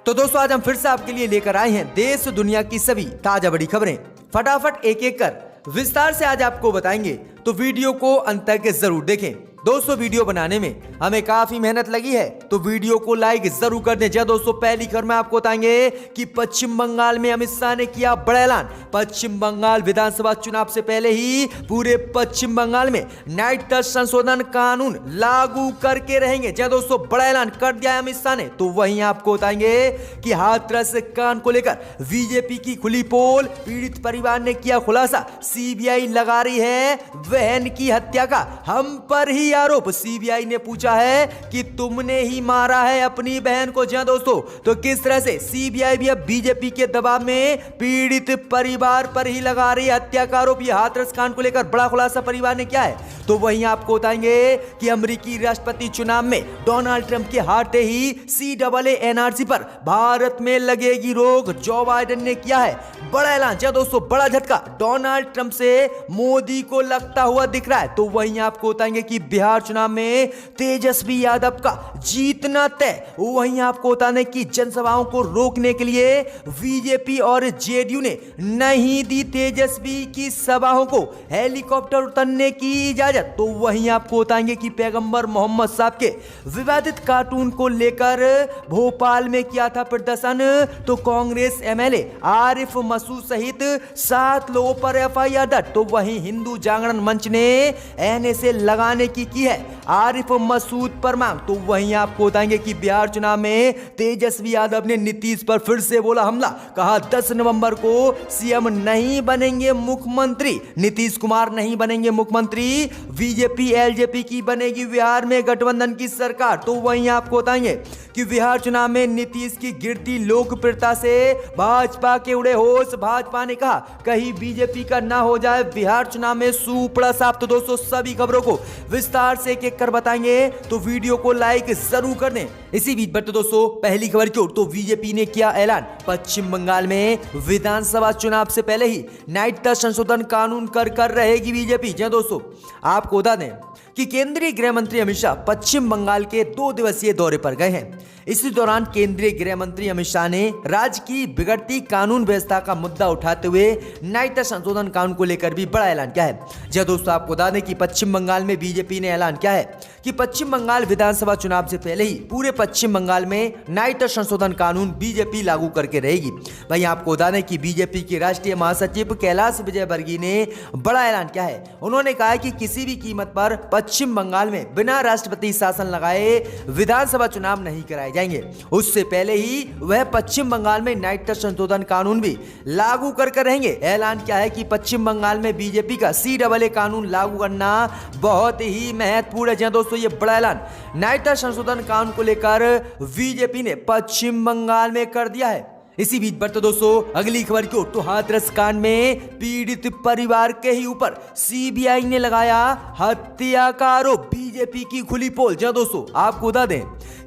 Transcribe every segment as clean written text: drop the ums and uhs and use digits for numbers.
तो दोस्तों आज हम फिर से आपके लिए लेकर आए हैं देश दुनिया की सभी ताजा बड़ी खबरें। फटाफट एक एक कर विस्तार से आज आपको बताएंगे, तो वीडियो को अंत तक जरूर देखें। दोस्तों वीडियो बनाने में हमें काफी मेहनत लगी है, तो वीडियो को लाइक जरूर कर दें। जी दोस्तों, पहली खबर में आपको बताएंगे कि पश्चिम बंगाल में अमित शाह ने किया बड़ा ऐलान। पश्चिम बंगाल विधानसभा चुनाव से पहले ही पूरे पश्चिम बंगाल में नागरिकता संशोधन कानून लागू करके रहेंगे। जी दोस्तों, बड़ा ऐलान कर दिया है अमित शाह ने। तो वहीं आपको बताएंगे कि हाथरस कांड को लेकर बीजेपी की खुली पोल, पीड़ित परिवार ने किया खुलासा। सीबीआई लगा रही है बहन की हत्या का हम पर ही आरोप। सीबीआई ने पूछा है कि तुमने ही मारा है अपनी बहन को। जी दोस्तों, तो किस तरह से सीबीआई भी अब बीजेपी के दबाव में पीड़ित परिवार पर ही लगा रही है हत्या का आरोप। यह हाथरस कांड को लेकर बड़ा खुलासा परिवार ने किया है। तो वहीं आपको बताएंगे कि अमेरिकी राष्ट्रपति चुनाव में डोनाल्ड ट्रंप के हारते ही CAA NRC पर भारत में लगेगी रोक। जो बाइडेन ने किया है बड़ा ऐलान। जी दोस्तों, बड़ा झटका डोनाल्ड ट्रंप से मोदी को लगता हुआ दिख रहा है। तो वहीं आपको बताएंगे कि बिहार चुनाव में तेजस्वी यादव का जीतना तय। वहीं आपको बताने की जनसभाओं को रोकने के लिए बीजेपी और जेडीयू ने नहीं दी तेजस्वी की सभाओं को हेलीकॉप्टर उतरने की इजाजत। तो वहीं आपको बताएंगे कि पैगंबर मोहम्मद साहब के विवादित कार्टून को लेकर भोपाल में किया था प्रदर्शन। तो कांग्रेस MLA आरिफ मसूद सहित 7 लोगों पर FIR दर्ज। तो वहीं हिंदू जागरण मंच ने NSA लगाने की है आरिफ मसूद पर मांग। तो वहीं आपको बताएंगे कि बिहार चुनाव में तेजस्वी यादव ने नीतीश पर फिर से बोला हमला। कहा 10 नवंबर को सीएम नहीं बनेंगे मुख्यमंत्री, नीतीश कुमार नहीं बनेंगे मुख्यमंत्री, बीजेपी LJP की बनेगी बिहार में गठबंधन की सरकार। तो वहीं आपको बताएंगे कि बिहार चुनाव में नीतीश की गिरती लोकप्रियता से भाजपा के उड़े होश। भाजपा ने कहा कहीं बीजेपी का ना हो जाए बिहार चुनाव में सुपड़ा साफ। तो दोस्तों सभी खबरों को विस्तार से एक एक कर बताएंगे, तो वीडियो को लाइक जरूर कर दें। इसी बीच पर तो दोस्तों पहली खबर की ओर, तो बीजेपी ने किया ऐलान। पश्चिम बंगाल में विधानसभा चुनाव से पहले ही नागरिकता संशोधन कानून कर रहेगी बीजेपी। जी दोस्तों, आपको बता दें कि केंद्रीय गृह मंत्री अमित शाह पश्चिम बंगाल के 2 दिवसीय दौरे पर गए हैं। इसी दौरान केंद्रीय गृह मंत्री अमित शाह ने राज्य की बिगड़ती कानून व्यवस्था का मुद्दा उठाते हुए नागरिकता संशोधन कानून को लेकर भी बड़ा ऐलान किया है। जी दोस्तों, आपको बता दें कि पश्चिम बंगाल में बीजेपी ने ऐलान किया है कि पश्चिम बंगाल विधानसभा चुनाव से पहले ही पूरे पश्चिम बंगाल में नागरिकता संशोधन कानून बीजेपी लागू करके रहेगी। वहीं आपको बता दें कि बीजेपी के राष्ट्रीय महासचिव कैलाश विजयवर्गीय ने बड़ा ऐलान किया है। उन्होंने कहा कि किसी भी कीमत पर पश्चिम बंगाल में बिना राष्ट्रपति शासन लगाए विधानसभा चुनाव नहीं कराए जाएंगे। उससे पहले ही वह पश्चिम बंगाल में नागरिकता संशोधन कानून भी लागू कर रहेंगे। ऐलान किया है कि पश्चिम बंगाल में बीजेपी का CAA कानून लागू करना बहुत ही महत्वपूर्ण है। दोस्तों, ये बड़ा ऐलान नागरिकता संशोधन कानून को लेकर बीजेपी ने पश्चिम बंगाल में कर दिया है। इसी बीच पर तो दोस्तों अगली खबर की ओर, तो हाथरस कांड में पीड़ित परिवार के ही ऊपर सीबीआई ने लगाया हत्या का आरोप। बीजेपी की खुली पोल। जी दोस्तों, आपको बता दें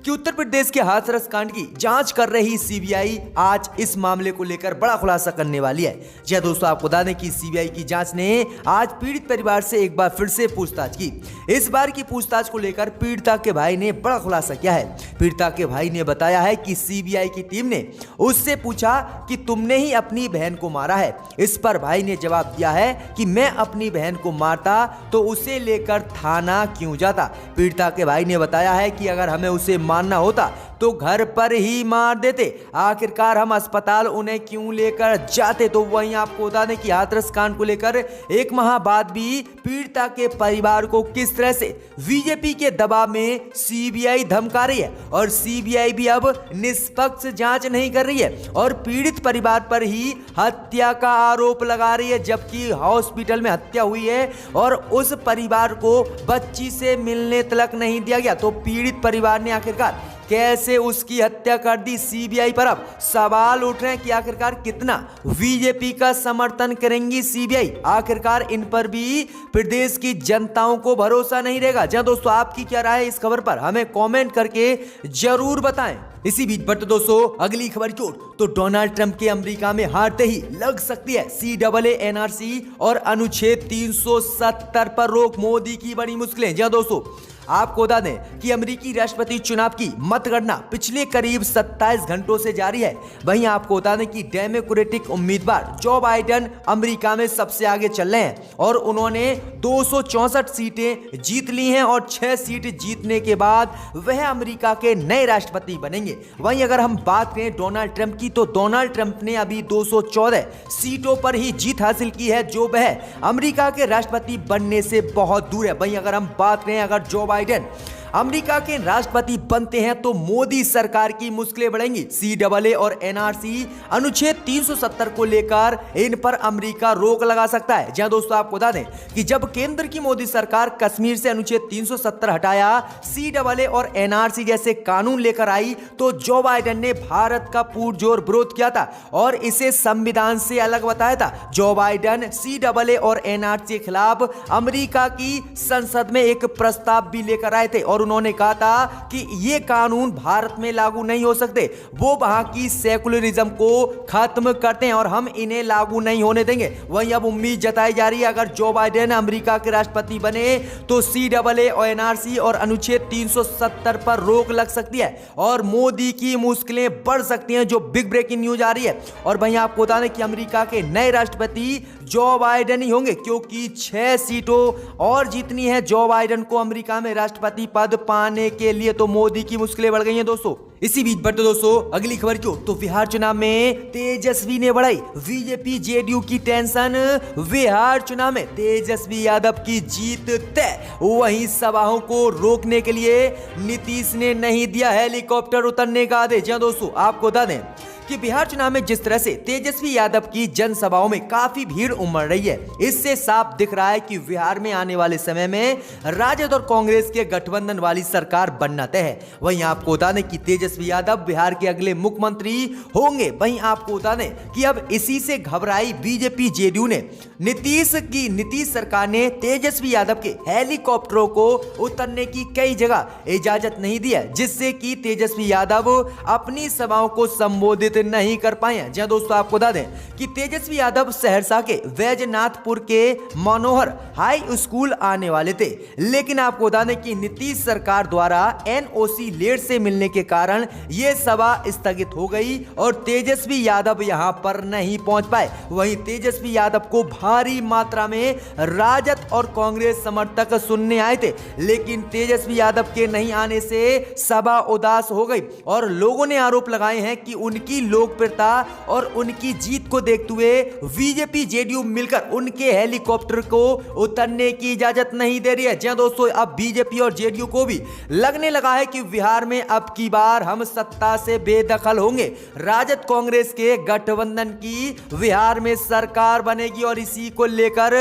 कि उत्तर प्रदेश के हाथरस कांड की जांच कर रही सीबीआई आज इस मामले को लेकर बड़ा खुलासा करने वाली है। जी दोस्तों, आपको बता दें कि सीबीआई की जांच ने आज पीड़ित परिवार से एक बार फिर से पूछताछ की। इस बार की पूछताछ को लेकर पीड़िता के भाई ने बड़ा खुलासा किया है। पीड़िता के भाई ने बताया है कि सीबीआई की टीम ने उससे पूछा कि तुमने ही अपनी बहन को मारा है। इस पर भाई ने जवाब दिया है कि मैं अपनी बहन को मारता तो उसे लेकर थाना क्यों जाता। पीड़िता के भाई ने बताया है कि अगर हमें उसे मारना होता तो घर पर ही मार देते, आखिरकार हम अस्पताल उन्हें क्यों लेकर जाते। तो वहीं आपको बता दें कि हाथरस कांड को लेकर 1 माह बाद भी पीड़िता के परिवार को किस तरह से बीजेपी के दबाव में सीबीआई धमका रही है, और सीबीआई भी अब निष्पक्ष जांच नहीं कर रही है और पीड़ित परिवार पर ही हत्या का आरोप लगा रही है, जबकि हॉस्पिटल में हत्या हुई है और उस परिवार को बच्ची से मिलने तक नहीं दिया गया। तो पीड़ित परिवार ने आखिरकार कैसे उसकी हत्या कर दी। सीबीआई पर अब सवाल उठ रहे हैं कि आखिरकार कितना बीजेपी का समर्थन करेंगी सीबीआई। आखिरकार इन पर भी प्रदेश की जनताओं को भरोसा नहीं रहेगा। जहां दोस्तों आपकी क्या राय है इस खबर पर, हमें कमेंट करके जरूर बताएं। इसी बीच पर तो दोस्तों अगली खबर की ओर, तो डोनाल्ड ट्रंप के अमेरिका में हारते ही लग सकती है CAA NRC और अनुच्छेद 370 पर रोक। मोदी की बड़ी मुश्किलें। जी दोस्तों, आपको बता दें कि अमेरिकी राष्ट्रपति चुनाव की मतगणना पिछले करीब 27 घंटों से जारी है। वहीं आपको बता दें कि डेमोक्रेटिक उम्मीदवार जो बाइडेन अमेरिका में सबसे आगे चल रहे हैं और उन्होंने 264 सीटें जीत ली हैं और 6 सीट जीतने के बाद वह अमेरिका के नए राष्ट्रपति बनेंगे। वहीं अगर हम बात करें डोनाल्ड ट्रंप की, तो डोनाल्ड ट्रंप ने अभी 214 सीटों पर ही जीत हासिल की है, जो वह अमेरिका के राष्ट्रपति बनने से बहुत दूर है। वहीं अगर हम बात करें, अगर जो बाइडेन अमेरिका के राष्ट्रपति बनते हैं तो मोदी सरकार की मुश्किलें बढ़ेंगी। CAA और NRC अनुच्छेद 370 को लेकर इन पर अमेरिका रोक लगा सकता है। जहां दोस्तों आपको बता दें कि जब केंद्र की मोदी सरकार कश्मीर से अनुच्छेद 370 हटाया, CAA और NRC जैसे कानून लेकर आई, तो जो बाइडेन ने भारत का पुरजोर विरोध किया था और इसे संविधान से अलग बताया था। जो बाइडेन CAA और NRC के खिलाफ अमेरिका की संसद में एक प्रस्ताव भी लेकर आए थे और उन्होंने कहा था कि ये कानून भारत में लागू नहीं हो सकते, वो वहां की सेकुलरिज्म को खत्म करते हैं और हम इन्हें लागू नहीं होने देंगे। वहीं अब उम्मीद जताई जा रही है अगर जो बाइडेन अमेरिका के राष्ट्रपति बने तो CAA और NRC और अनुच्छेद 370 पर रोक लग सकती है और मोदी की मुश्किलें बढ़ सकती हैं, जो बिग ब्रेकिंग न्यूज आ रही है। और वहीं आपको बता दें कि अमेरिका के नए राष्ट्रपति जो बाइडेन ही होंगे, क्योंकि 6 सीटों और जीतनी है जो बाइडेन को अमेरिका में राष्ट्रपति पद पाने के लिए, तो मोदी की मुश्किलें बढ़ गई हैं दोस्तों। इसी बीच बढ़ते दोस्तों अगली खबर क्यों, तो बिहार चुनाव में तेजस्वी ने बढ़ाई बीजेपी जेडीयू की टेंशन। बिहार चुनाव में तेजस्वी यादव की जीत तय। वहीं सभाओं को रोकने के लिए नीतीश ने नहीं दिया हेलीकॉप्टर उतरने का आदेश। जी दोस्तों आपको बता दें कि बिहार चुनाव में जिस तरह से तेजस्वी यादव की जनसभाओं में काफी भीड़ उमड़ रही है, इससे साफ दिख रहा है कि बिहार में आने वाले समय में राजद और कांग्रेस के गठबंधन वाली सरकार बनना तय है। वहीं आपको बता दें कि तेजस्वी यादव बिहार के अगले मुख्यमंत्री होंगे। वहीं आपको बता दें कि अब इसी से घबराई बीजेपी जेडीयू ने नीतीश सरकार ने तेजस्वी यादव के हेलीकॉप्टरों को उतरने की कई जगह इजाजत नहीं दी है, जिससे कि तेजस्वी यादव अपनी सभाओं को संबोधित नहीं कर पाए हैं। जहां दोस्तों आपको बता दें कि तेजस्वी यादव सहरसा के वैजनाथपुर के मनोहर हाई स्कूल आने वाले थे, लेकिन आपको बता दें कि नीतीश सरकार द्वारा NOC लेट से मिलने के कारण यह सभा स्थगित हो गई और तेजस्वी यादव यहां पर नहीं पहुंच पाए। वहीं तेजस्वी यादव को भारी मात्रा में राजद और कांग्रेस समर्थक सुनने आए थे, लेकिन तेजस्वी यादव के नहीं आने से सभा उदास हो गई और लोगों ने आरोप लगाए हैं कि उनकी लोकप्रियता और उनकी जीत को देखते हुए बीजेपी जेडीयू मिलकर उनके हेलीकॉप्टर को उतरने की इजाजत नहीं दे रही है। जी दोस्तों अब बीजेपी और जेडीयू को भी लगने लगा है कि बिहार में अब की बार हम सत्ता से बेदखल होंगे, राजद कांग्रेस के गठबंधन की बिहार में सरकार बनेगी और इसी को लेकर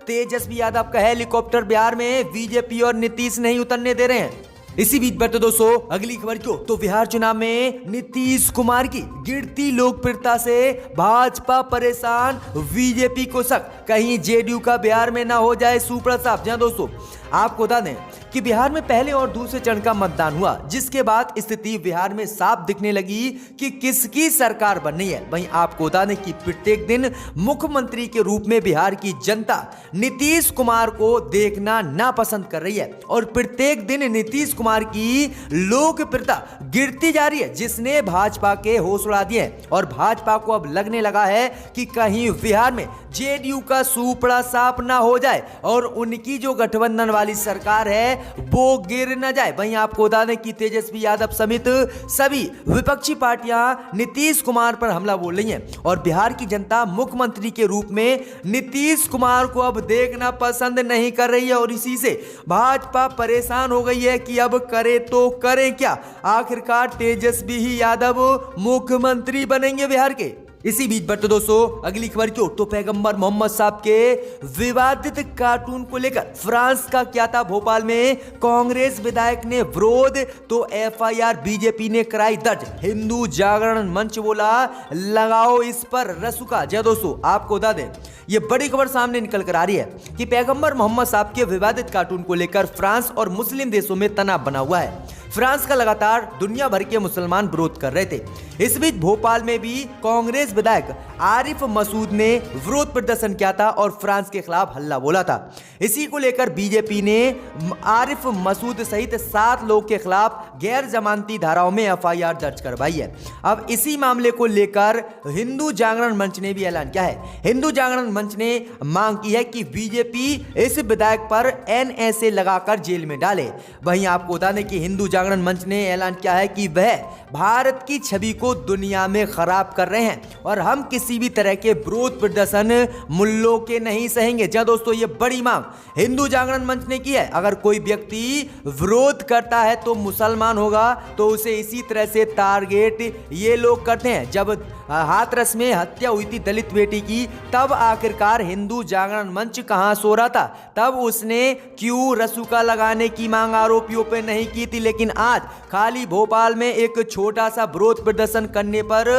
तेजस्वी यादव का हेलीकॉप्टर बिहार में बीजेपी और नीतीश नहीं उतरने दे रहे हैं। इसी बीच बढ़ते दोस्तों अगली खबर क्यों, तो बिहार चुनाव में नीतीश कुमार की गिरती लोकप्रियता से भाजपा परेशान, बीजेपी को शक कहीं जेडीयू का बिहार में ना हो जाए सुप्रसाद। जहां दोस्तों आपको बता दें कि बिहार में पहले और दूसरे चरण का मतदान हुआ, जिसके बाद स्थिति बिहार में साफ दिखने लगी कि किसकी सरकार बननी है। वहीं आपको बता दें कि प्रत्येक दिन मुख्यमंत्री के रूप में बिहार की जनता नीतीश कुमार को देखना नापसंद कर रही है और प्रत्येक दिन नीतीश कुमार की लोकप्रियता गिरती जा रही है, जिसने भाजपा के होश उड़ा दिए और भाजपा को अब लगने लगा है कि कहीं बिहार में जेडीयू का सुपड़ा साफ ना हो जाए और उनकी जो गठबंधन वाली सरकार है वो गिर न जाए। वहीं आपको बता दें कि तेजस्वी यादव समेत सभी विपक्षी पार्टियां नीतीश कुमार पर हमला बोल रही हैं और बिहार की जनता मुख्यमंत्री के रूप में नीतीश कुमार को अब देखना पसंद नहीं कर रही है और इसी से भाजपा परेशान हो गई है कि अब करे तो करें क्या। आखिरकार तेजस्वी ही यादव मुख्यमंत्री बनेंगे बिहार के। इसी बीच बढ़ते दोस्तों अगली खबर क्यों, तो पैगंबर मोहम्मद साहब के विवादित कार्टून को लेकर फ्रांस का क्या था। भोपाल में कांग्रेस विधायक ने विरोध तो FIR बीजेपी ने कराई दर्ज। हिंदू जागरण मंच बोला लगाओ इस पर रसूखा। जय दोस्तों आपको बता दें ये बड़ी खबर सामने निकल कर आ रही है कि पैगंबर मोहम्मद साहब के विवादित कार्टून को लेकर फ्रांस और मुस्लिम देशों में तनाव बना हुआ है। फ्रांस का लगातार दुनिया भर के मुसलमान विरोध कर रहे थे। इस बीच भोपाल में भी कांग्रेस विधायक आरिफ मसूद ने विरोध प्रदर्शन किया था और फ्रांस के खिलाफ हल्ला बोला था। इसी को लेकर बीजेपी ने आरिफ मसूद सहित 7 लोगों के खिलाफ गैर जमानती धाराओं में एफआईआर दर्ज करवाई है। अब इसी मामले को लेकर हिंदू जागरण मंच ने भी ऐलान किया है। हिंदू जागरण मंच ने मांग की है कि बीजेपी इस विधायक पर एनएसए लगाकर जेल में डाले। वहीं आपको बता दें कि हिंदू जागरण मंच ने ऐलान किया है कि वह भारत की छवि को दुनिया में खराब कर रहे हैं और हम किसी भी तरह के विरोध प्रदर्शन मुल्लों के नहीं सहेंगे। जी दोस्तों, ये बड़ी मांग हिंदू जागरण मंच ने की है। अगर कोई व्यक्ति विरोध करता है तो मुसलमान होगा, तो उसे इसी तरह से टारगेट ये लोग करते हैं। जब हाथरस में हत्या हुई थी दलित बेटी की, तब आखिरकार हिंदू जागरण मंच कहां सो रहा था? तब उसने क्यों रसूखा लगाने की मांग आरोपियों पे नहीं की थी। लेकिन आज खाली भोपाल में एक छोटा सा विरोध प्रदर्शन करने पर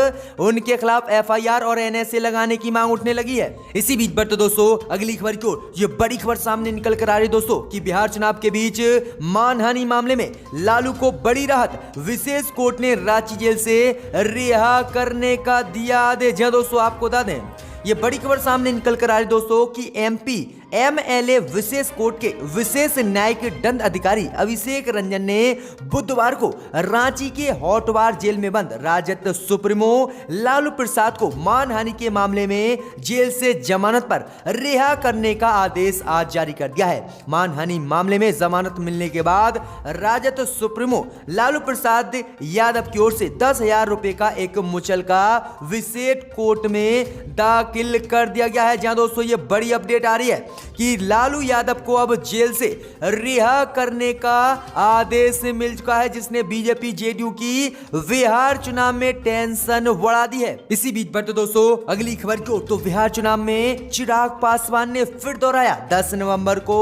उनके खिलाफ एफआईआर और एनएसए लगाने की मांग उठने लगी है। इसी बीच बढ़ते दोस्तों अगली खबर की ओर। ये बड़ी खबर सामने निकल कर आ रही दोस्तों कि बिहार चुनाव के बीच मानहानि मामले में लालू को बड़ी राहत। विशेष कोर्ट ने रांची जेल से रिहा करने का दिया आदेश। दोस्तों आपको बता दें, ये बड़ी खबर सामने निकल कर आ रही दोस्तों कि एमपी एमएलए विशेष कोर्ट के विशेष न्यायिक दंड अधिकारी अभिषेक रंजन ने बुधवार को रांची के होटवार जेल में बंद राजद सुप्रीमो लालू प्रसाद को मानहानि के मामले में जेल से जमानत पर रिहा करने का आदेश आज जारी कर दिया है। मानहानि मामले में जमानत मिलने के बाद राजद सुप्रीमो लालू प्रसाद यादव की ओर से 10,000 रुपए का एक मुचलका विशेष कोर्ट में दाखिल कर दिया गया है। जहां दोस्तों ये बड़ी अपडेट आ रही है कि लालू यादव को अब जेल से रिहा करने का आदेश मिल चुका है, जिसने बीजेपी जेडीयू की बिहार चुनाव में टेंशन बढ़ा दी है। इसी बीच बढ़ते दोस्तों अगली खबर को। तो बिहार चुनाव में चिराग पासवान ने फिर दोहराया 10 नवंबर को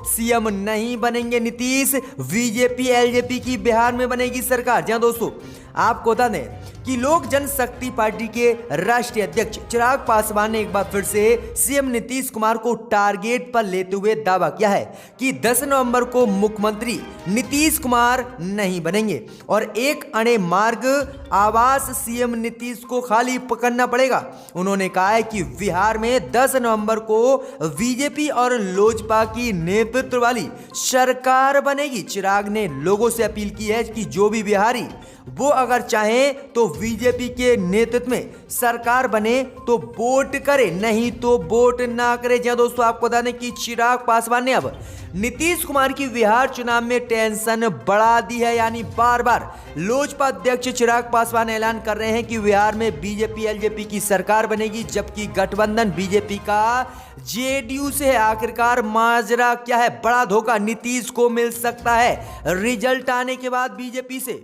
सीएम नहीं बनेंगे नीतीश, बीजेपी एलजेपी की बिहार में बनेगी सरकार। जहां दोस्तों आपको बता दें कि लोक जनशक्ति पार्टी के राष्ट्रीय अध्यक्ष चिराग पासवान ने एक बार फिर से सीएम नीतीश कुमार को टारगेट पर लेते हुए दावा किया है कि 10 नवंबर को मुख्यमंत्री नीतीश कुमार नहीं बनेंगे और एक अणे मार्ग आवास सीएम नीतीश को खाली पकड़ना पड़ेगा। उन्होंने कहा है कि बिहार में 10 नवंबर को बीजेपी और लोजपा की नेतृत्व वाली सरकार बनेगी। चिराग ने लोगों से अपील की है कि जो भी बिहारी वो अगर चाहे तो बीजेपी के नेतृत्व में सरकार बने तो वोट करे, नहीं तो वोट ना करे। जहां दोस्तों आपको बता दें कि चिराग पासवान ने अब नीतीश कुमार की बिहार चुनाव में टेंशन बढ़ा दी है। यानी बार बार लोजपा अध्यक्ष चिराग पासवान ऐलान कर रहे हैं कि बिहार में बीजेपी एलजेपी की सरकार बनेगी, जबकि गठबंधन बीजेपी का जेडीयू से है। आखिरकार माजरा क्या है? बड़ा धोखा नीतीश को मिल सकता है रिजल्ट आने के बाद बीजेपी से।